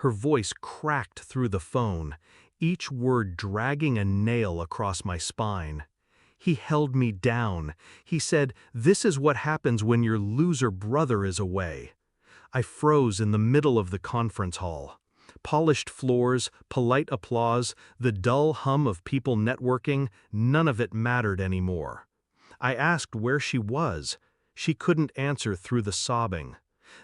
Her voice cracked through the phone, each word dragging a nail across my spine. He held me down. He said, "This is what happens when your loser brother is away." I froze in the middle of the conference hall. Polished floors, polite applause, the dull hum of people networking, none of it mattered anymore. I asked where she was. She couldn't answer through the sobbing.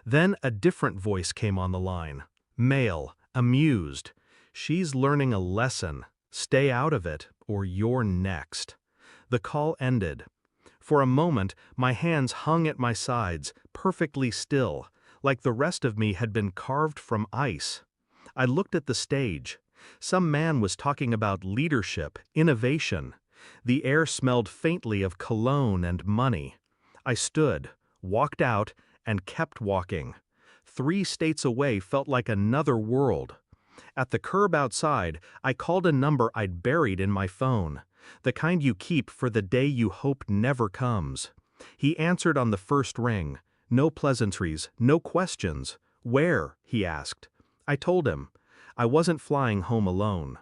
Then a different voice came on the line. Male, amused. "She's learning a lesson. Stay out of it, or you're next." The call ended. For a moment, my hands hung at my sides, perfectly still, like the rest of me had been carved from ice. I looked at the stage. Some man was talking about leadership, innovation. The air smelled faintly of cologne and money. I stood, walked out, and kept walking. 3 states away felt like another world. At the curb outside, I called a number I'd buried in my phone, the kind you keep for the day you hope never comes. He answered on the first ring. No pleasantries, no questions. "Where?" he asked. I told him. I wasn't flying home alone.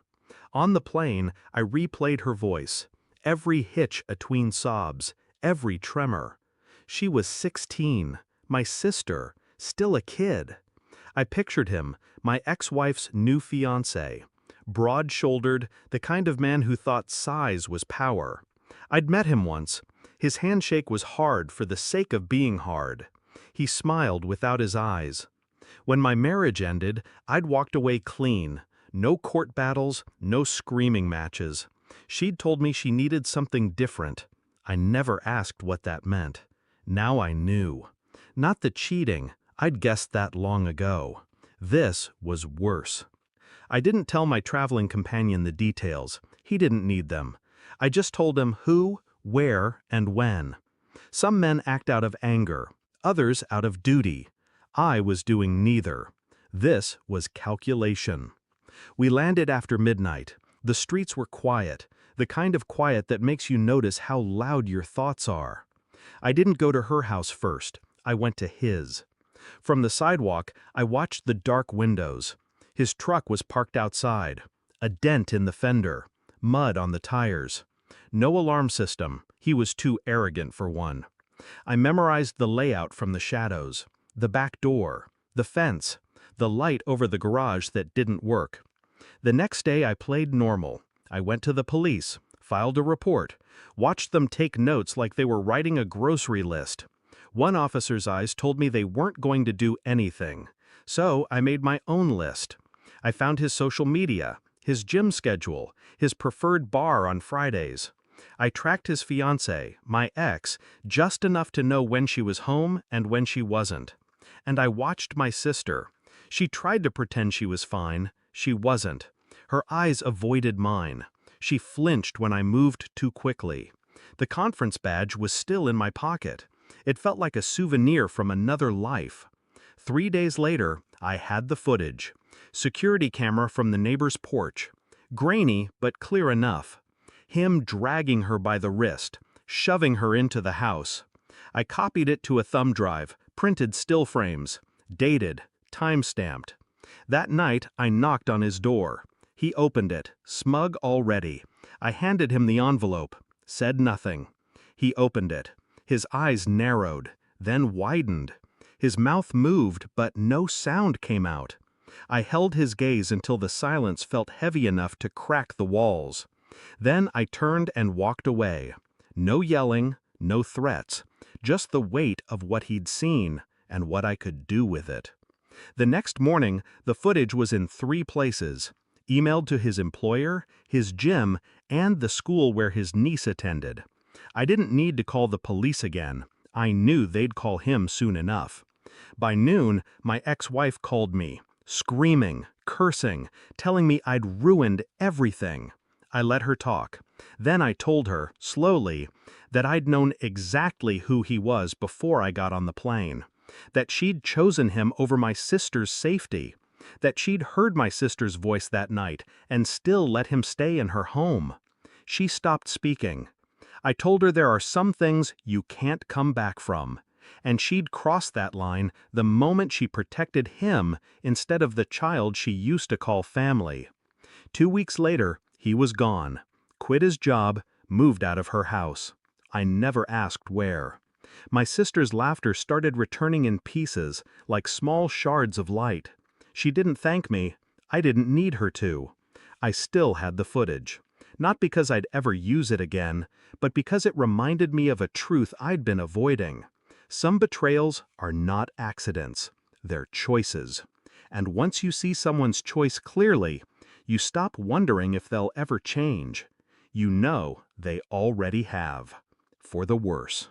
On the plane, I replayed her voice. Every hitch atween sobs, every tremor. She was 16, my sister, still a kid. I pictured him, my ex-wife's new fiancé. Broad-shouldered, the kind of man who thought size was power. I'd met him once. His handshake was hard for the sake of being hard. He smiled without his eyes. When my marriage ended, I'd walked away clean. No court battles, no screaming matches. She'd told me she needed something different. I never asked what that meant. Now I knew. Not the cheating, I'd guessed that long ago. This was worse. I didn't tell my traveling companion the details. He didn't need them. I just told him who, where, and when. Some men act out of anger, others out of duty. I was doing neither. This was calculation. We landed after midnight. The streets were quiet, the kind of quiet that makes you notice how loud your thoughts are. I didn't go to her house first. I went to his. From the sidewalk, I watched the dark windows. His truck was parked outside. A dent in the fender. Mud on the tires. No alarm system. He was too arrogant for one. I memorized the layout from the shadows. The back door, the fence, the light over the garage that didn't work. The next day I played normal. I went to the police, filed a report, watched them take notes like they were writing a grocery list. One officer's eyes told me they weren't going to do anything. So I made my own list. I found his social media, his gym schedule, his preferred bar on Fridays. I tracked his fiancée, my ex, just enough to know when she was home and when she wasn't. And I watched my sister. She tried to pretend she was fine. She wasn't. Her eyes avoided mine. She flinched when I moved too quickly. The conference badge was still in my pocket. It felt like a souvenir from another life. 3 days later, I had the footage. Security camera from the neighbor's porch. Grainy, but clear enough. Him dragging her by the wrist, shoving her into the house. I copied it to a thumb drive, printed still frames, dated, time-stamped. That night, I knocked on his door. He opened it, smug already. I handed him the envelope, said nothing. He opened it. His eyes narrowed, then widened. His mouth moved, but no sound came out. I held his gaze until the silence felt heavy enough to crack the walls. Then I turned and walked away. No yelling, no threats, just the weight of what he'd seen and what I could do with it. The next morning, the footage was in 3 places. Emailed to his employer, his gym, and the school where his niece attended. I didn't need to call the police again. I knew they'd call him soon enough. By noon, my ex-wife called me, screaming, cursing, telling me I'd ruined everything. I let her talk. Then I told her, slowly, that I'd known exactly who he was before I got on the plane. That she'd chosen him over my sister's safety. That she'd heard my sister's voice that night and still let him stay in her home. She stopped speaking. I told her there are some things you can't come back from. and she'd cross that line the moment she protected him instead of the child she used to call family. 2 weeks later, he was gone, quit his job, moved out of her house. I never asked where. My sister's laughter started returning in pieces, like small shards of light. She didn't thank me. I didn't need her to. I still had the footage. Not because I'd ever use it again, but because it reminded me of a truth I'd been avoiding. Some betrayals are not accidents. They're choices. And once you see someone's choice clearly, you stop wondering if they'll ever change. You know they already have. For the worse.